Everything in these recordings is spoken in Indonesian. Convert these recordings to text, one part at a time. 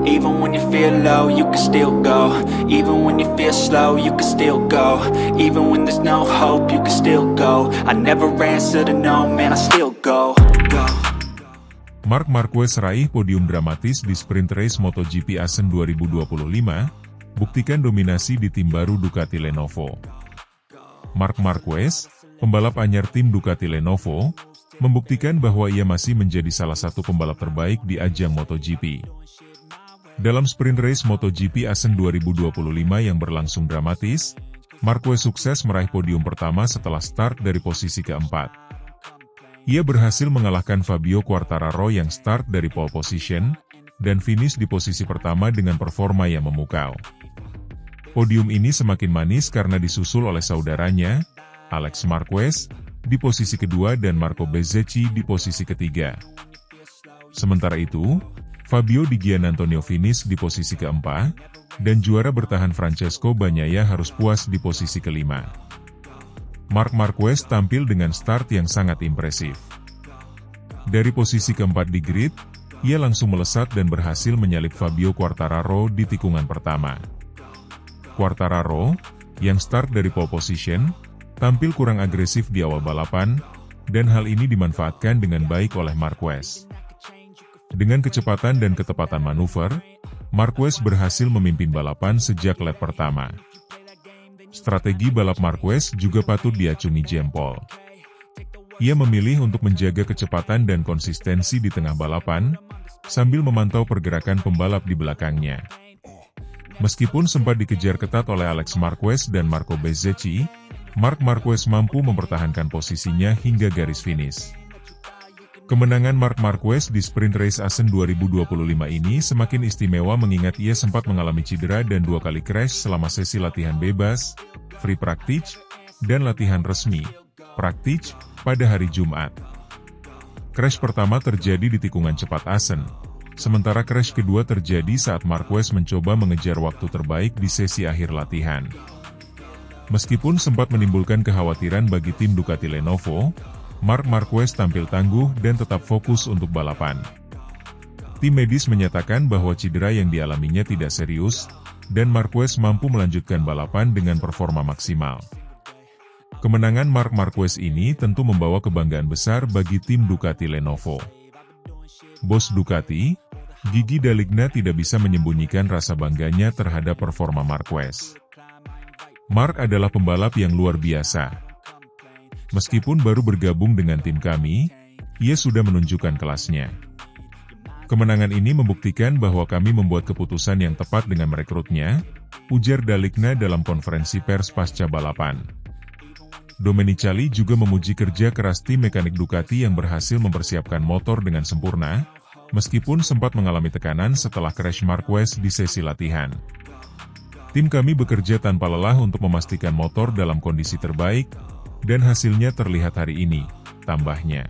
Even when you feel low, you can still go. Even when you feel slow, you can still go. Even when there's no hope, you can still go. I never answer to no, man, I still go. Marc Marquez raih podium dramatis di sprint race MotoGP Assen 2025, buktikan dominasi di tim baru Ducati Lenovo. Marc Marquez, pembalap anyar tim Ducati Lenovo, membuktikan bahwa ia masih menjadi salah satu pembalap terbaik di ajang MotoGP. Dalam sprint race MotoGP Assen 2025 yang berlangsung dramatis, Marquez sukses meraih podium pertama setelah start dari posisi keempat. Ia berhasil mengalahkan Fabio Quartararo yang start dari pole position, dan finish di posisi pertama dengan performa yang memukau. Podium ini semakin manis karena disusul oleh saudaranya, Alex Marquez, di posisi kedua dan Marco Bezzecchi di posisi ketiga. Sementara itu, Fabio Di Giannantonio finish di posisi keempat, dan juara bertahan Francesco Bagnaia harus puas di posisi kelima. Marc Marquez tampil dengan start yang sangat impresif. Dari posisi keempat di grid, ia langsung melesat dan berhasil menyalip Fabio Quartararo di tikungan pertama. Quartararo, yang start dari pole position, tampil kurang agresif di awal balapan, dan hal ini dimanfaatkan dengan baik oleh Marquez. Dengan kecepatan dan ketepatan manuver, Marquez berhasil memimpin balapan sejak lap pertama. Strategi balap Marquez juga patut diacungi jempol. Ia memilih untuk menjaga kecepatan dan konsistensi di tengah balapan, sambil memantau pergerakan pembalap di belakangnya. Meskipun sempat dikejar ketat oleh Alex Marquez dan Marco Bezzecchi, Marc Marquez mampu mempertahankan posisinya hingga garis finish. Kemenangan Marc Marquez di sprint race Assen 2025 ini semakin istimewa mengingat ia sempat mengalami cedera dan 2 kali crash selama sesi latihan bebas, free practice, dan latihan resmi, practice, pada hari Jumat. Crash pertama terjadi di tikungan cepat Assen, sementara crash kedua terjadi saat Marquez mencoba mengejar waktu terbaik di sesi akhir latihan. Meskipun sempat menimbulkan kekhawatiran bagi tim Ducati Lenovo, Marc Marquez tampil tangguh dan tetap fokus untuk balapan. Tim medis menyatakan bahwa cedera yang dialaminya tidak serius, dan Marquez mampu melanjutkan balapan dengan performa maksimal. Kemenangan Marc Marquez ini tentu membawa kebanggaan besar bagi tim Ducati Lenovo. Bos Ducati, Gigi D'Aligna tidak bisa menyembunyikan rasa bangganya terhadap performa Marquez. Marc adalah pembalap yang luar biasa. Meskipun baru bergabung dengan tim kami, ia sudah menunjukkan kelasnya. Kemenangan ini membuktikan bahwa kami membuat keputusan yang tepat dengan merekrutnya, ujar D'Aligna dalam konferensi pers pasca balapan. Domenicali juga memuji kerja keras tim mekanik Ducati yang berhasil mempersiapkan motor dengan sempurna, meskipun sempat mengalami tekanan setelah crash Marquez di sesi latihan. Tim kami bekerja tanpa lelah untuk memastikan motor dalam kondisi terbaik, dan hasilnya terlihat hari ini, tambahnya.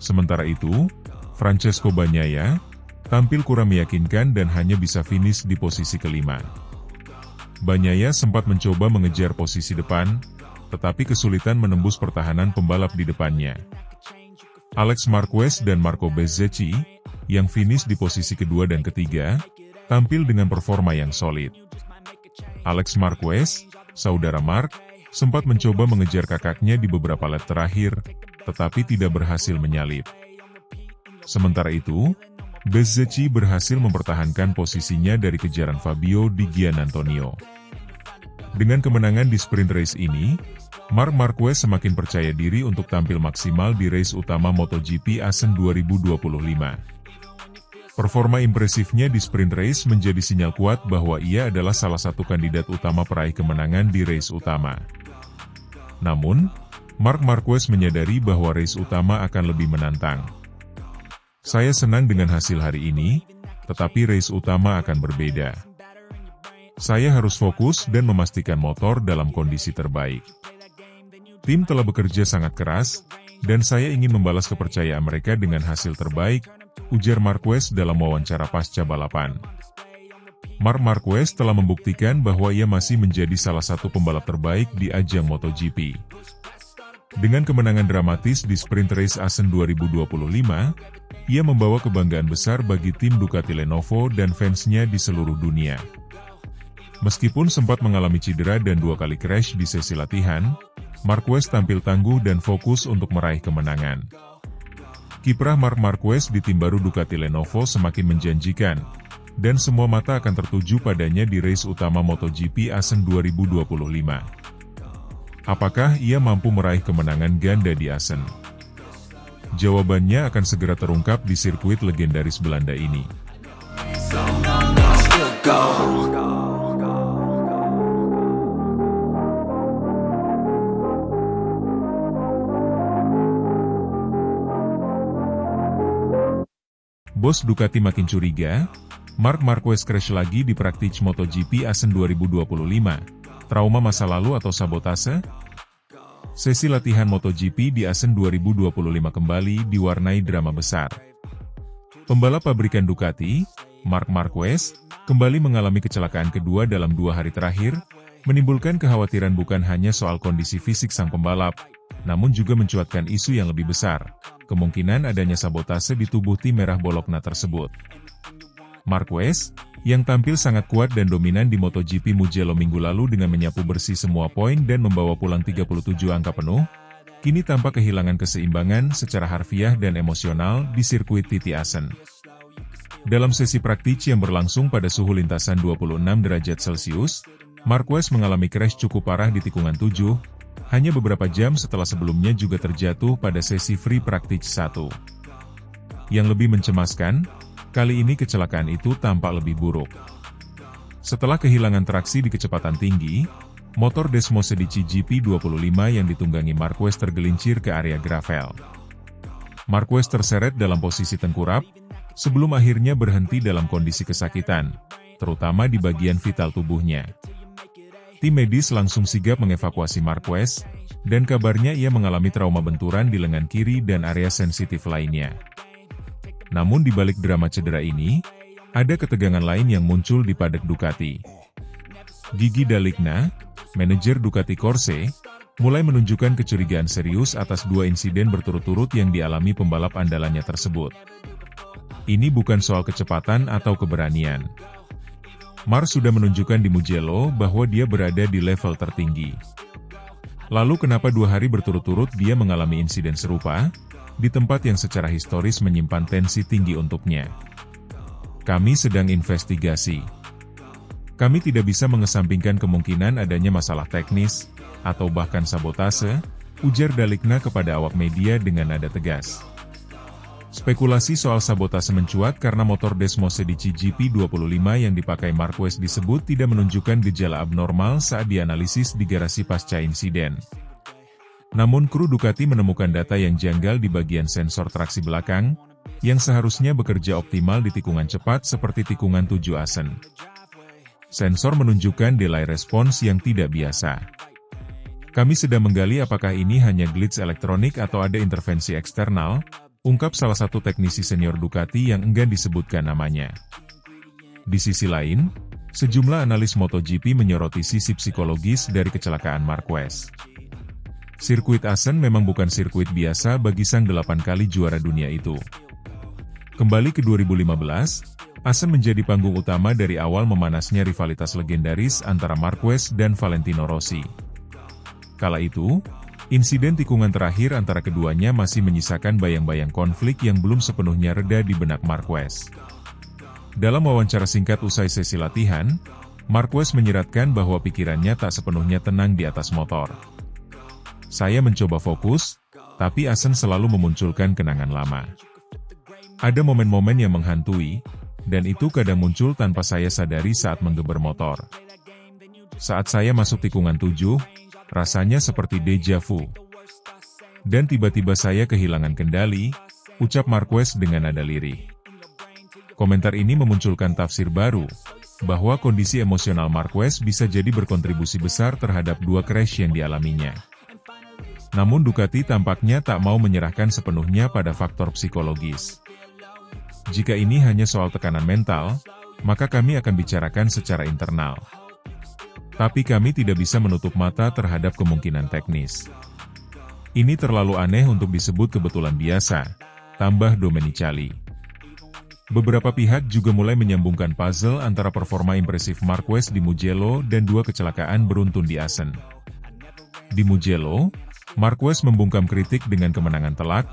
Sementara itu, Francesco Bagnaia tampil kurang meyakinkan dan hanya bisa finish di posisi kelima. Bagnaia sempat mencoba mengejar posisi depan, tetapi kesulitan menembus pertahanan pembalap di depannya. Alex Marquez dan Marco Bezzecchi, yang finish di posisi kedua dan ketiga, tampil dengan performa yang solid. Alex Marquez, saudara Marc, sempat mencoba mengejar kakaknya di beberapa lap terakhir, tetapi tidak berhasil menyalip. Sementara itu, Bezzecchi berhasil mempertahankan posisinya dari kejaran Fabio Di Giannantonio. Dengan kemenangan di sprint race ini, Marc Marquez semakin percaya diri untuk tampil maksimal di race utama MotoGP Assen 2025. Performa impresifnya di sprint race menjadi sinyal kuat bahwa ia adalah salah satu kandidat utama peraih kemenangan di race utama. Namun, Marc Marquez menyadari bahwa race utama akan lebih menantang. Saya senang dengan hasil hari ini, tetapi race utama akan berbeda. Saya harus fokus dan memastikan motor dalam kondisi terbaik. Tim telah bekerja sangat keras, dan saya ingin membalas kepercayaan mereka dengan hasil terbaik, ujar Marquez dalam wawancara pasca balapan. Marc Marquez telah membuktikan bahwa ia masih menjadi salah satu pembalap terbaik di ajang MotoGP. Dengan kemenangan dramatis di Sprint Race Assen 2025, ia membawa kebanggaan besar bagi tim Ducati Lenovo dan fansnya di seluruh dunia. Meskipun sempat mengalami cedera dan 2 kali crash di sesi latihan, Marquez tampil tangguh dan fokus untuk meraih kemenangan. Kiprah Marc Marquez di tim baru Ducati Lenovo semakin menjanjikan, dan semua mata akan tertuju padanya di race utama MotoGP Assen 2025. Apakah ia mampu meraih kemenangan ganda di Assen? Jawabannya akan segera terungkap di sirkuit legendaris Belanda ini. Bos Ducati makin curiga, Marc Marquez crash lagi di praktik MotoGP Assen 2025. Trauma masa lalu atau sabotase? Sesi latihan MotoGP di Assen 2025 kembali diwarnai drama besar. Pembalap pabrikan Ducati, Marc Marquez, kembali mengalami kecelakaan kedua dalam 2 hari terakhir, menimbulkan kekhawatiran bukan hanya soal kondisi fisik sang pembalap, namun juga mencuatkan isu yang lebih besar, kemungkinan adanya sabotase di tubuh tim merah Bologna tersebut. Marquez, yang tampil sangat kuat dan dominan di MotoGP Mugello minggu lalu dengan menyapu bersih semua poin dan membawa pulang 37 angka penuh, kini tampak kehilangan keseimbangan secara harfiah dan emosional di sirkuit TT Assen. Dalam sesi praktik yang berlangsung pada suhu lintasan 26 derajat Celcius, Marquez mengalami crash cukup parah di tikungan 7, hanya beberapa jam setelah sebelumnya juga terjatuh pada sesi free practice 1. Yang lebih mencemaskan, kali ini kecelakaan itu tampak lebih buruk. Setelah kehilangan traksi di kecepatan tinggi, motor Desmosedici GP25 yang ditunggangi Marquez tergelincir ke area gravel. Marquez terseret dalam posisi tengkurap, sebelum akhirnya berhenti dalam kondisi kesakitan, terutama di bagian vital tubuhnya. Tim medis langsung sigap mengevakuasi Marquez, dan kabarnya ia mengalami trauma benturan di lengan kiri dan area sensitif lainnya. Namun di balik drama cedera ini, ada ketegangan lain yang muncul di paddock Ducati. Gigi D'Aligna, manajer Ducati Corse, mulai menunjukkan kecurigaan serius atas 2 insiden berturut-turut yang dialami pembalap andalannya tersebut. Ini bukan soal kecepatan atau keberanian. Marc sudah menunjukkan di Mugello bahwa dia berada di level tertinggi. Lalu kenapa 2 hari berturut-turut dia mengalami insiden serupa, di tempat yang secara historis menyimpan tensi tinggi untuknya? Kami sedang investigasi. Kami tidak bisa mengesampingkan kemungkinan adanya masalah teknis, atau bahkan sabotase, ujar D'Aligna kepada awak media dengan nada tegas. Spekulasi soal sabotase mencuat karena motor Desmosedici GP25 yang dipakai Marquez disebut tidak menunjukkan gejala abnormal saat dianalisis di garasi pasca insiden. Namun kru Ducati menemukan data yang janggal di bagian sensor traksi belakang, yang seharusnya bekerja optimal di tikungan cepat seperti tikungan 7 Assen. Sensor menunjukkan delay response yang tidak biasa. Kami sedang menggali apakah ini hanya glitch elektronik atau ada intervensi eksternal, ungkap salah satu teknisi senior Ducati yang enggan disebutkan namanya. Di sisi lain, sejumlah analis MotoGP menyoroti sisi psikologis dari kecelakaan Marquez. Sirkuit Assen memang bukan sirkuit biasa bagi sang 8 kali juara dunia itu. Kembali ke 2015, Assen menjadi panggung utama dari awal memanasnya rivalitas legendaris antara Marquez dan Valentino Rossi. Kala itu, insiden tikungan terakhir antara keduanya masih menyisakan bayang-bayang konflik yang belum sepenuhnya reda di benak Marquez. Dalam wawancara singkat usai sesi latihan, Marquez menyiratkan bahwa pikirannya tak sepenuhnya tenang di atas motor. Saya mencoba fokus, tapi Assen selalu memunculkan kenangan lama. Ada momen-momen yang menghantui, dan itu kadang muncul tanpa saya sadari saat menggeber motor. Saat saya masuk tikungan 7, rasanya seperti deja vu. Dan tiba-tiba saya kehilangan kendali, ucap Marquez dengan nada lirih. Komentar ini memunculkan tafsir baru, bahwa kondisi emosional Marquez bisa jadi berkontribusi besar terhadap 2 crash yang dialaminya. Namun Ducati tampaknya tak mau menyerahkan sepenuhnya pada faktor psikologis. Jika ini hanya soal tekanan mental, maka kami akan bicarakan secara internal. Tapi kami tidak bisa menutup mata terhadap kemungkinan teknis. Ini terlalu aneh untuk disebut kebetulan biasa, tambah Domenicali. Beberapa pihak juga mulai menyambungkan puzzle antara performa impresif Marquez di Mugello dan dua kecelakaan beruntun di Assen. Di Mugello, Marquez membungkam kritik dengan kemenangan telak,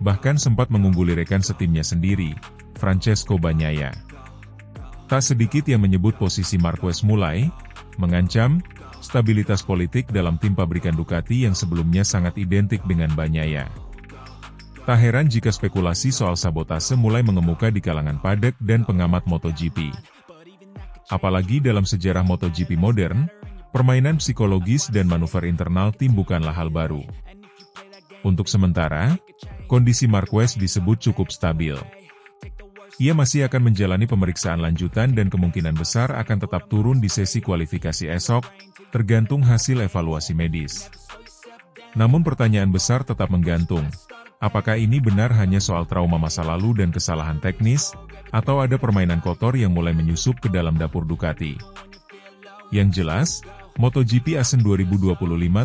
bahkan sempat mengungguli rekan setimnya sendiri, Francesco Bagnaia. Tak sedikit yang menyebut posisi Marquez mulai mengancam stabilitas politik dalam tim pabrikan Ducati yang sebelumnya sangat identik dengan Bagnaia. Tak heran jika spekulasi soal sabotase mulai mengemuka di kalangan padek dan pengamat MotoGP. Apalagi dalam sejarah MotoGP modern, permainan psikologis dan manuver internal tim bukanlah hal baru. Untuk sementara, kondisi Marquez disebut cukup stabil. Ia masih akan menjalani pemeriksaan lanjutan dan kemungkinan besar akan tetap turun di sesi kualifikasi esok, tergantung hasil evaluasi medis. Namun pertanyaan besar tetap menggantung, apakah ini benar hanya soal trauma masa lalu dan kesalahan teknis, atau ada permainan kotor yang mulai menyusup ke dalam dapur Ducati? Yang jelas, MotoGP Assen 2025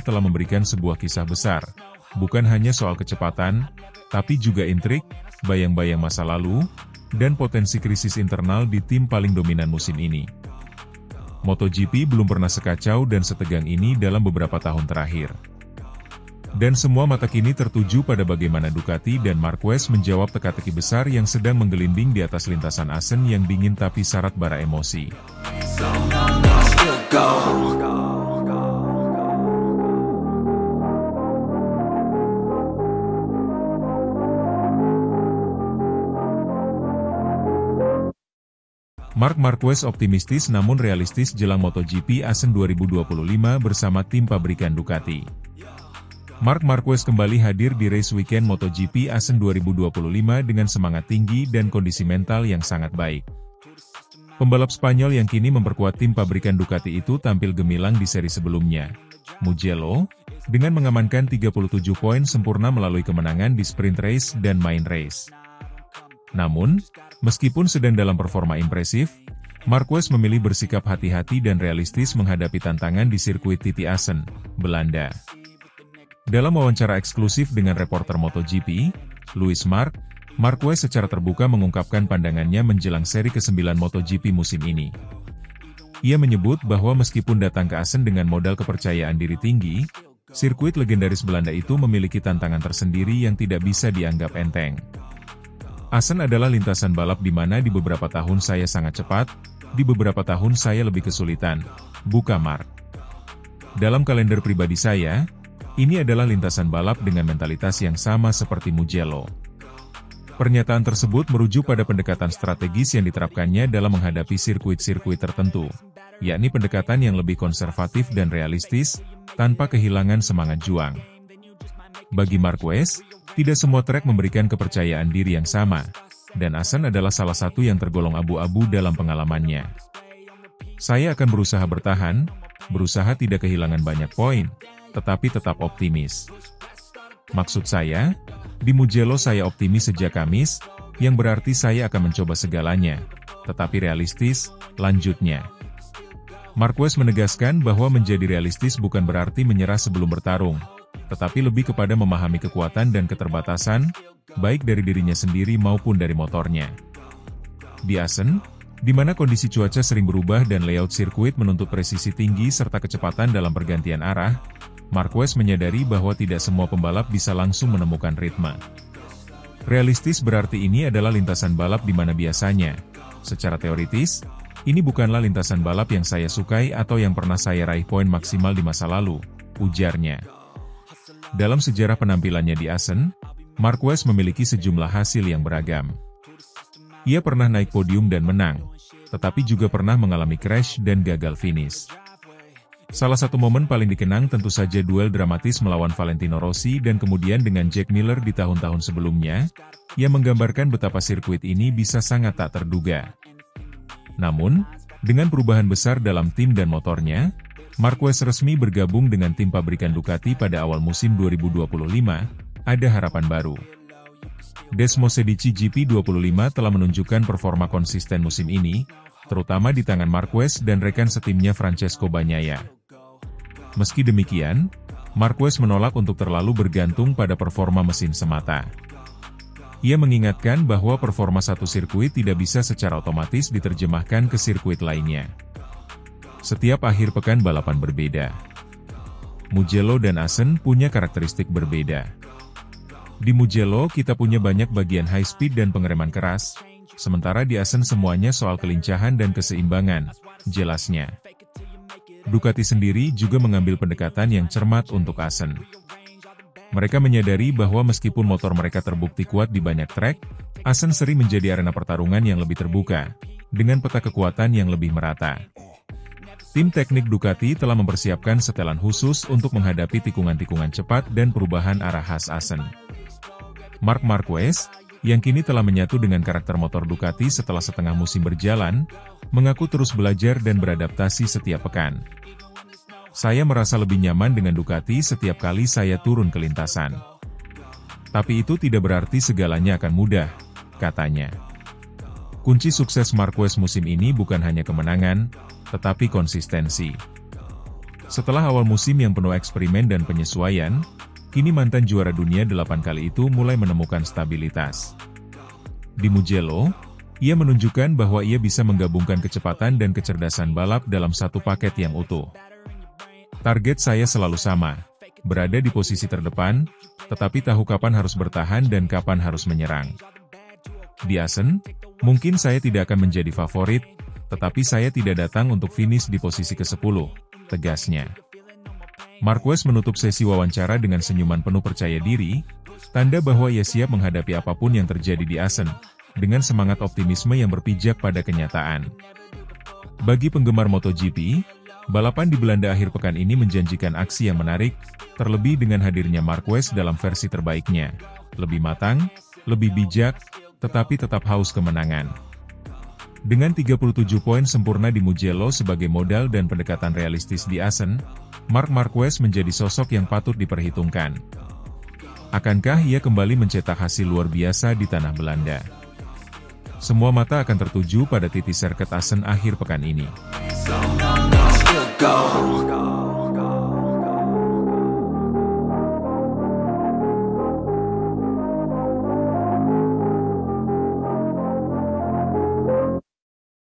telah memberikan sebuah kisah besar, bukan hanya soal kecepatan, tapi juga intrik, bayang-bayang masa lalu, dan potensi krisis internal di tim paling dominan musim ini. MotoGP belum pernah sekacau dan setegang ini dalam beberapa tahun terakhir. Dan semua mata kini tertuju pada bagaimana Ducati dan Marquez menjawab teka-teki besar yang sedang menggelinding di atas lintasan Assen yang dingin tapi syarat bara emosi. Marc Marquez optimistis namun realistis jelang MotoGP Assen 2025 bersama tim pabrikan Ducati. Marc Marquez kembali hadir di race weekend MotoGP Assen 2025 dengan semangat tinggi dan kondisi mental yang sangat baik. Pembalap Spanyol yang kini memperkuat tim pabrikan Ducati itu tampil gemilang di seri sebelumnya, Mugello, dengan mengamankan 37 poin sempurna melalui kemenangan di sprint race dan main race. Namun, meskipun sedang dalam performa impresif, Marquez memilih bersikap hati-hati dan realistis menghadapi tantangan di sirkuit Titi Assen, Belanda. Dalam wawancara eksklusif dengan reporter MotoGP, Louis Mark, Marquez secara terbuka mengungkapkan pandangannya menjelang seri ke-9 MotoGP musim ini. Ia menyebut bahwa meskipun datang ke Assen dengan modal kepercayaan diri tinggi, sirkuit legendaris Belanda itu memiliki tantangan tersendiri yang tidak bisa dianggap enteng. Assen adalah lintasan balap di mana di beberapa tahun saya sangat cepat, di beberapa tahun saya lebih kesulitan, buka Mark. Dalam kalender pribadi saya, ini adalah lintasan balap dengan mentalitas yang sama seperti Mugello. Pernyataan tersebut merujuk pada pendekatan strategis yang diterapkannya dalam menghadapi sirkuit-sirkuit tertentu, yakni pendekatan yang lebih konservatif dan realistis, tanpa kehilangan semangat juang. Bagi Marquez, tidak semua trek memberikan kepercayaan diri yang sama, dan Assen adalah salah satu yang tergolong abu-abu dalam pengalamannya. Saya akan berusaha bertahan, berusaha tidak kehilangan banyak poin, tetapi tetap optimis. Maksud saya, di Mugello saya optimis sejak Kamis, yang berarti saya akan mencoba segalanya, tetapi realistis, lanjutnya. Marquez menegaskan bahwa menjadi realistis bukan berarti menyerah sebelum bertarung, tetapi lebih kepada memahami kekuatan dan keterbatasan, baik dari dirinya sendiri maupun dari motornya. Di Assen, di mana kondisi cuaca sering berubah dan layout sirkuit menuntut presisi tinggi serta kecepatan dalam pergantian arah, Marquez menyadari bahwa tidak semua pembalap bisa langsung menemukan ritme. Realistis berarti ini adalah lintasan balap di mana biasanya, secara teoritis, ini bukanlah lintasan balap yang saya sukai atau yang pernah saya raih poin maksimal di masa lalu, ujarnya. Dalam sejarah penampilannya di Assen, Marquez memiliki sejumlah hasil yang beragam. Ia pernah naik podium dan menang, tetapi juga pernah mengalami crash dan gagal finish. Salah satu momen paling dikenang tentu saja duel dramatis melawan Valentino Rossi dan kemudian dengan Jack Miller di tahun-tahun sebelumnya, yang menggambarkan betapa sirkuit ini bisa sangat tak terduga. Namun, dengan perubahan besar dalam tim dan motornya, Marquez resmi bergabung dengan tim pabrikan Ducati pada awal musim 2025, ada harapan baru. Desmosedici GP25 telah menunjukkan performa konsisten musim ini, terutama di tangan Marquez dan rekan setimnya Francesco Bagnaia. Meski demikian, Marquez menolak untuk terlalu bergantung pada performa mesin semata. Ia mengingatkan bahwa performa satu sirkuit tidak bisa secara otomatis diterjemahkan ke sirkuit lainnya. Setiap akhir pekan balapan berbeda. Mugello dan Assen punya karakteristik berbeda. Di Mugello kita punya banyak bagian high speed dan pengereman keras, sementara di Assen semuanya soal kelincahan dan keseimbangan, jelasnya. Ducati sendiri juga mengambil pendekatan yang cermat untuk Assen. Mereka menyadari bahwa meskipun motor mereka terbukti kuat di banyak trek, Assen sering menjadi arena pertarungan yang lebih terbuka, dengan peta kekuatan yang lebih merata. Tim teknik Ducati telah mempersiapkan setelan khusus untuk menghadapi tikungan-tikungan cepat dan perubahan arah khas Assen. Marc Marquez, yang kini telah menyatu dengan karakter motor Ducati setelah setengah musim berjalan, mengaku terus belajar dan beradaptasi setiap pekan. Saya merasa lebih nyaman dengan Ducati setiap kali saya turun ke lintasan. Tapi itu tidak berarti segalanya akan mudah, katanya. Kunci sukses Marquez musim ini bukan hanya kemenangan, tetapi konsistensi. Setelah awal musim yang penuh eksperimen dan penyesuaian, kini mantan juara dunia 8 kali itu mulai menemukan stabilitas. Di Mugello, ia menunjukkan bahwa ia bisa menggabungkan kecepatan dan kecerdasan balap dalam satu paket yang utuh. Target saya selalu sama, berada di posisi terdepan, tetapi tahu kapan harus bertahan dan kapan harus menyerang. Di Assen, mungkin saya tidak akan menjadi favorit, tetapi saya tidak datang untuk finish di posisi ke-10, tegasnya. Marquez menutup sesi wawancara dengan senyuman penuh percaya diri, tanda bahwa ia siap menghadapi apapun yang terjadi di Assen, dengan semangat optimisme yang berpijak pada kenyataan. Bagi penggemar MotoGP, balapan di Belanda akhir pekan ini menjanjikan aksi yang menarik, terlebih dengan hadirnya Marquez dalam versi terbaiknya. Lebih matang, lebih bijak, tetapi tetap haus kemenangan. Dengan 37 poin sempurna di Mugello sebagai modal dan pendekatan realistis di Assen, Marc Marquez menjadi sosok yang patut diperhitungkan. Akankah ia kembali mencetak hasil luar biasa di tanah Belanda? Semua mata akan tertuju pada titik sirkuit Assen akhir pekan ini. Go.